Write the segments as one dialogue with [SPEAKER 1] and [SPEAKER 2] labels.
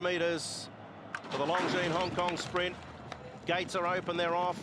[SPEAKER 1] Metres for the Longines Hong Kong sprint. Gates are open, they're off.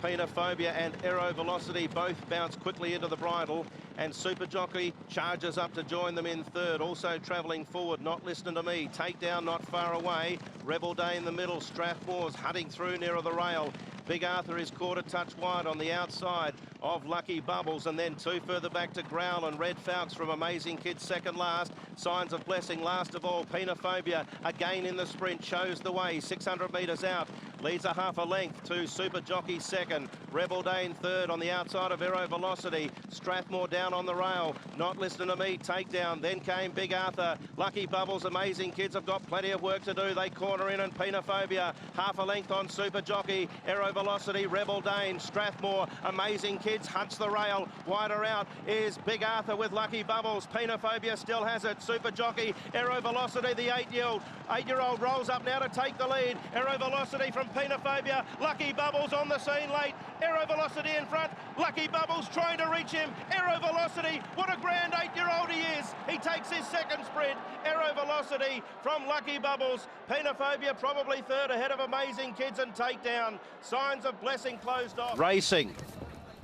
[SPEAKER 1] Phobia and Aerovelocity both bounce quickly into the bridle, and Super Jockey charges up to join them in third. Also travelling forward, Not Listening to Me. Takedown not far away. Rebel Day in the middle. Strathmore's hunting through nearer the rail. Big Arthur is caught a touch wide on the outside of Lucky Bubbles, and then two further back to Growl and Red Falcons from Amazing Kids second last. Signs of Blessing last of all. Phobia again in the sprint shows the way. 600 metres out, leads a half a length to Super Jockey second. Rebel Day in third on the outside of Aerovelocity. Strathmore down on the rail. Not Listening to Me, takedown. Then came Big Arthur. Lucky Bubbles, Amazing Kids have got plenty of work to do. They corner in, and Phobia half a length on Super Jockey. Aerovelocity, Rebel Dane, Strathmore, Amazing Kids hunts the rail. Wider out is Big Arthur with Lucky Bubbles. Phobia still has it. Super Jockey, Aerovelocity, the eight-year-old rolls up now to take the lead. Aerovelocity from Phobia. Lucky Bubbles on the scene late. Aerovelocity in front. Lucky Bubbles trying to reach him. Aerovelocity, what a grand eight-year-old he is. He takes his second sprint. Aerovelocity from Lucky Bubbles. Phobia probably third ahead of Amazing Kids and takedown. Signs of Blessing closed off. Racing.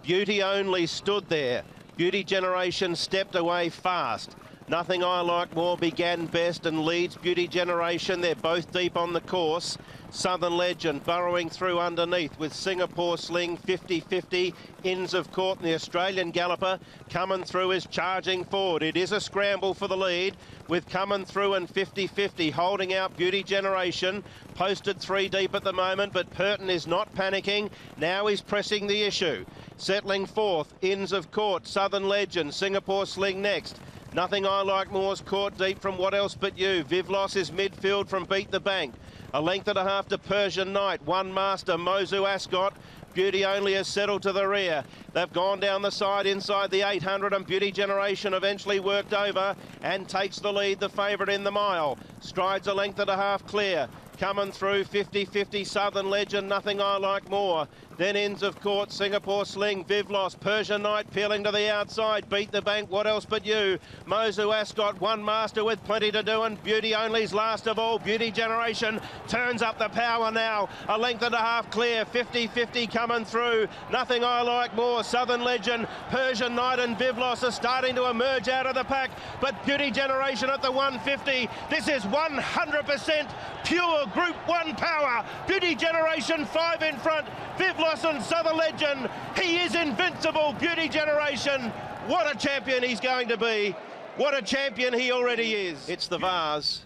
[SPEAKER 1] Beauty Only stood there. Beauty Generation stepped away fast. Nothing I Like More began best and leads Beauty Generation. They're both deep on the course. Southern Legend burrowing through underneath with Singapore Sling 50-50. Inns of Court, and the Australian galloper coming through is charging forward. It is a scramble for the lead with coming through and 50-50 holding out Beauty Generation. Posted three deep at the moment, but Purton is not panicking. Now he's pressing the issue. Settling fourth, Inns of Court, Southern Legend, Singapore Sling next. Nothing I Like More's caught deep from What Else But You. Vivlos is midfield from Beat the Bank. A length and a half to Persian Knight. One Master, Mozu Ascot. Beauty Only has settled to the rear. They've gone down the side inside the 800, and Beauty Generation eventually worked over and takes the lead, the favourite in the mile. Strides a length and a half clear. Coming through 50-50 Southern Legend, Nothing I Like More. Then Inns of Court, Singapore Sling, Vivlos, Persian Knight peeling to the outside. Beat the Bank, What Else But You. Mozu Ascot, One Master with plenty to do, and Beauty Only's last of all. Beauty Generation turns up the power now. A length and a half clear, 50-50 coming through. Nothing I Like More, Southern Legend, Persian Knight and Vivlos are starting to emerge out of the pack, but Beauty Generation at the 150. This is 100% pure Group 1 power. Beauty Generation 5 in front. Vivlos and Southern Legend. He is invincible, Beauty Generation. What a champion he's going to be. What a champion he already is. It's the Vase.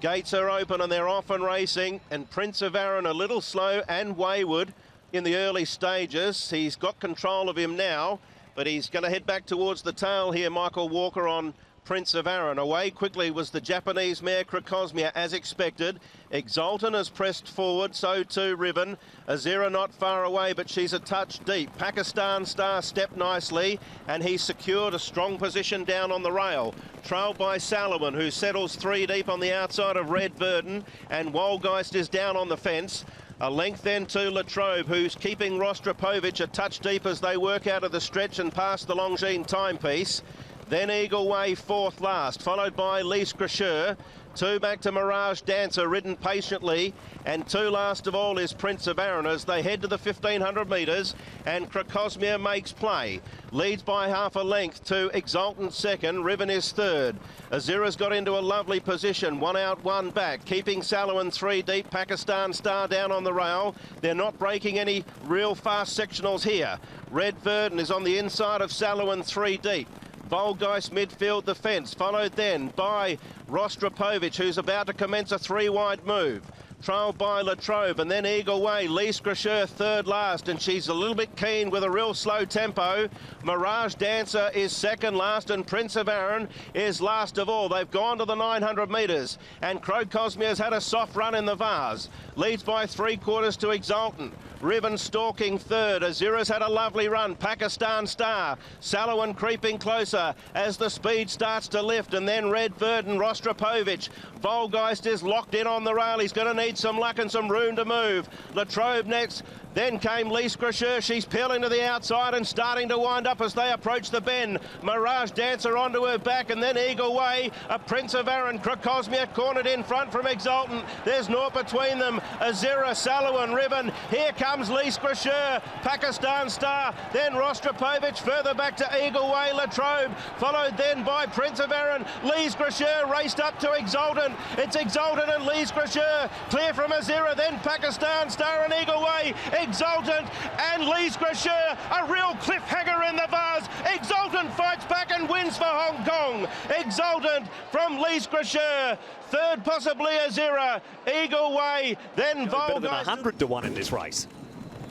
[SPEAKER 1] Gates are open and they're off and racing, and Prince of Arran a little slow and wayward in the early stages. He's got control of him now, but he's going to head back towards the tail here. Michael Walker on Prince of Arran. Away quickly was the Japanese mare Crocosmia, as expected. Exultant has pressed forward, so too Ridden. Azira not far away, but she's a touch deep. Pakistan Star stepped nicely, and he's secured a strong position down on the rail. Trailed by Salomon, who settles three deep on the outside of Red Verdon, and Wolgeist is down on the fence. A length then to Latrobe, who's keeping Rostropovich a touch deep as they work out of the stretch and past the Longines timepiece. Then Eagle Way fourth last, followed by Lise Cracheur. Two back to Mirage Dancer, ridden patiently. And two last of all is Prince of Arran as they head to the 1,500 metres. And Crocosmia makes play. Leads by half a length to Exultant second. Ridden is third. Azira's got into a lovely position. One out, one back. Keeping Salomon three deep. Pakistan Star down on the rail. They're not breaking any real fast sectionals here. Red Verdon is on the inside of Salomon three deep. Wolgeist midfield the fence, followed then by Rostropovich, who's about to commence a three-wide move. Trailed by Latrobe, and then Eagle Way. Lise Cracheur third last, and she's a little bit keen with a real slow tempo. Mirage Dancer is second last, and Prince of Arran is last of all. They've gone to the 900 metres, and Crocosmia's had a soft run in the Vase. Leads by three-quarters to Exultant. Ridden stalking third. Azira's had a lovely run. Pakistan Star. Salomon creeping closer as the speed starts to lift, and then Red Verdon, Rostropovich. Wolgeist is locked in on the rail. He's going to need some luck and some room to move. Latrobe next. Then came Lise Cracheur. She's peeling to the outside and starting to wind up. up as they approach the bend. Mirage Dancer onto her back, and then Eagle Way. A Prince of Aaron, Crocosmia cornered in front from Exultant. There's naught between them. Azira, Salu and Ribbon. Here comes Lise Gracheur, Pakistan Star. Then Rostropovich further back to Eagle Way. Latrobe, followed then by Prince of Aaron. Lise Gracheur raced up to Exultant. It's Exultant and Lise Gracheur. Clear from Azira, then Pakistan Star and Eagle Way. Exultant and Lise Gracheur. A real cliffhanger in the Vase. Exultant fights back and wins for Hong Kong. Exultant from Lise Gracheur. Third possibly Azira. Eagle Way, then
[SPEAKER 2] Better than
[SPEAKER 1] Volgeist.
[SPEAKER 2] 100 to 1 in this race.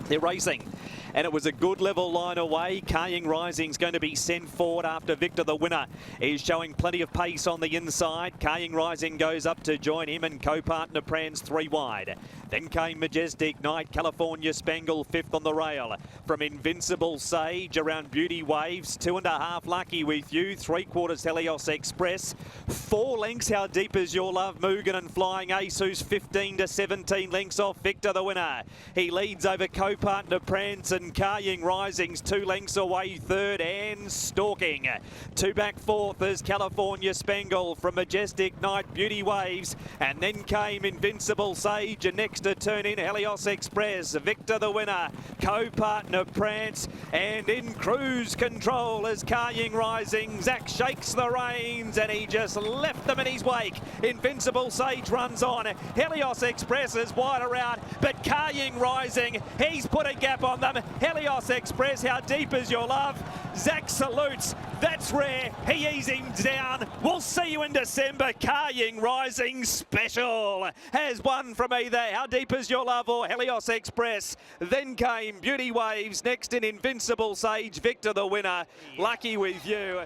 [SPEAKER 2] They're racing. And it was a good level line away. Ying Rising's going to be sent forward after Victor, the winner, is showing plenty of pace on the inside. Ying Rising goes up to join him, and co-partner Prance 3 wide. Then came Majestic Knight, California Spangle 5th on the rail. From Invincible Sage around Beauty Waves, 2.5 Lucky with you, 3/4 Helios Express. 4 lengths, How Deep Is Your Love, Mugen and Flying Ace, who's 15 to 17 lengths off Victor, the winner. He leads over co-partner Prance, and Ying Rising's 2 lengths away third and stalking. 2 back fourth is California Spangle from Majestic Knight, Beauty Waves, and then came Invincible Sage, and next to turn in Helios Express. Victor, the winner, co-partner Prance, and in cruise control is Ying Rising. Zac shakes the reins and he just left them in his wake. Invincible Sage runs on. Helios Express is wider out, but Ying Rising, he's put a gap on them. Helios Express, How Deep Is Your Love? Zac salutes. That's rare. He eased him down. We'll see you in December. Ying Rising Special has won from either How Deep Is Your Love or Helios Express. Then came Beauty Waves. Next in Invincible Sage. Victor, the winner. Lucky with you.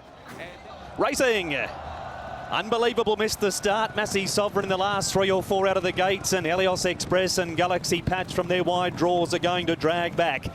[SPEAKER 2] Racing. Unbelievable missed the start. Massey Sovereign in the last 3 or 4 out of the gates, and Helios Express and Galaxy Patch from their wide draws are going to drag back.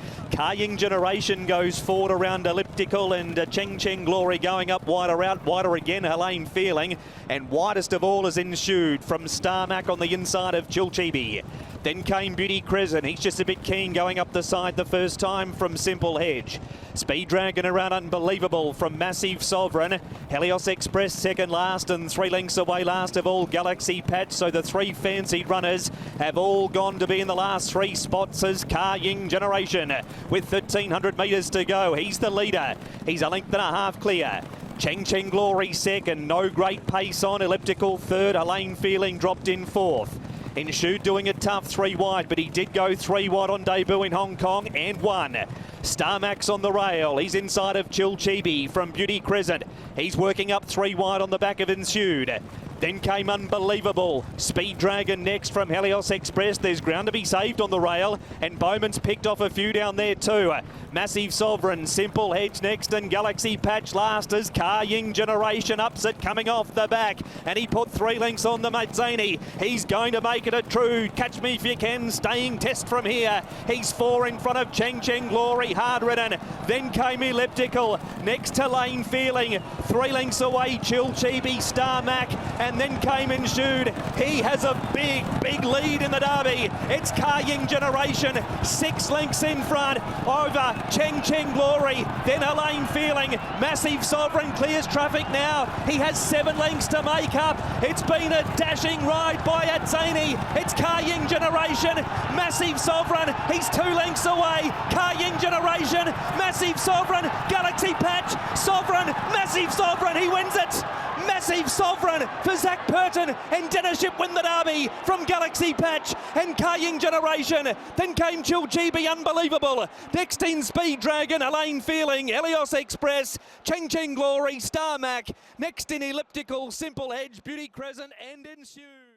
[SPEAKER 2] Ying Generation goes forward around Elliptical, and Cheng Cheng Glory going up wider out, wider again, Helene Feeling, and widest of all is Ensued from Starmac on the inside of Chilchibi. Then came Beauty Crescent. He's just a bit keen going up the side the first time from Simple Hedge. Speed Dragon around Unbelievable from Massive Sovereign. Helios Express second last, and 3 lengths away last of all Galaxy Patch. So the 3 fancied runners have all gone to be in the last 3 spots as Ying Generation. With 1,300 metres to go, he's the leader. He's a length and a half clear. Cheng Cheng Glory second, no great pace on. Elliptical third, Helene Feeling dropped in fourth. Ensued doing it tough 3 wide, but he did go 3 wide on debut in Hong Kong and won. Starmax on the rail. He's inside of Chilchibi from Beauty Crescent. He's working up 3 wide on the back of Ensued. Then came Unbelievable. Speed Dragon next from Helios Express. There's ground to be saved on the rail, and Bowman's picked off a few down there too. Massive Sovereign, Simple Hedge next, and Galaxy Patch last as Ying Generation ups it coming off the back, and he put 3 lengths on the Mazzini. He's going to make it a true Catch Me If You Can staying test from here. He's 4 in front of Cheng Cheng Glory, hard ridden. Then came Elliptical next to Lane Feeling, 3 lengths away Chilchibi, Starmac, and then came Ensued. He has a big lead in the derby. It's Ying Generation, 6 lengths in front over Cheng Cheng Glory, then Helene Feeling. Massive Sovereign clears traffic now. He has 7 lengths to make up. It's been a dashing ride by Atzani. It's Ying Generation, Massive Sovereign. He's 2 lengths away. Ying Generation, Massive Sovereign, Galaxy Patch, Sovereign, Massive Sovereign. He wins it. Massive Sovereign for Zac Purton, and Dennership win the derby from Galaxy Patch and Ying Generation. Then came Chilchibi, Unbelievable. Next in Speed Dragon, Helene Feeling, Helios Express, Cheng Cheng Glory, Starmac. Next in Elliptical, Simple Hedge, Beauty Crescent and Ensued.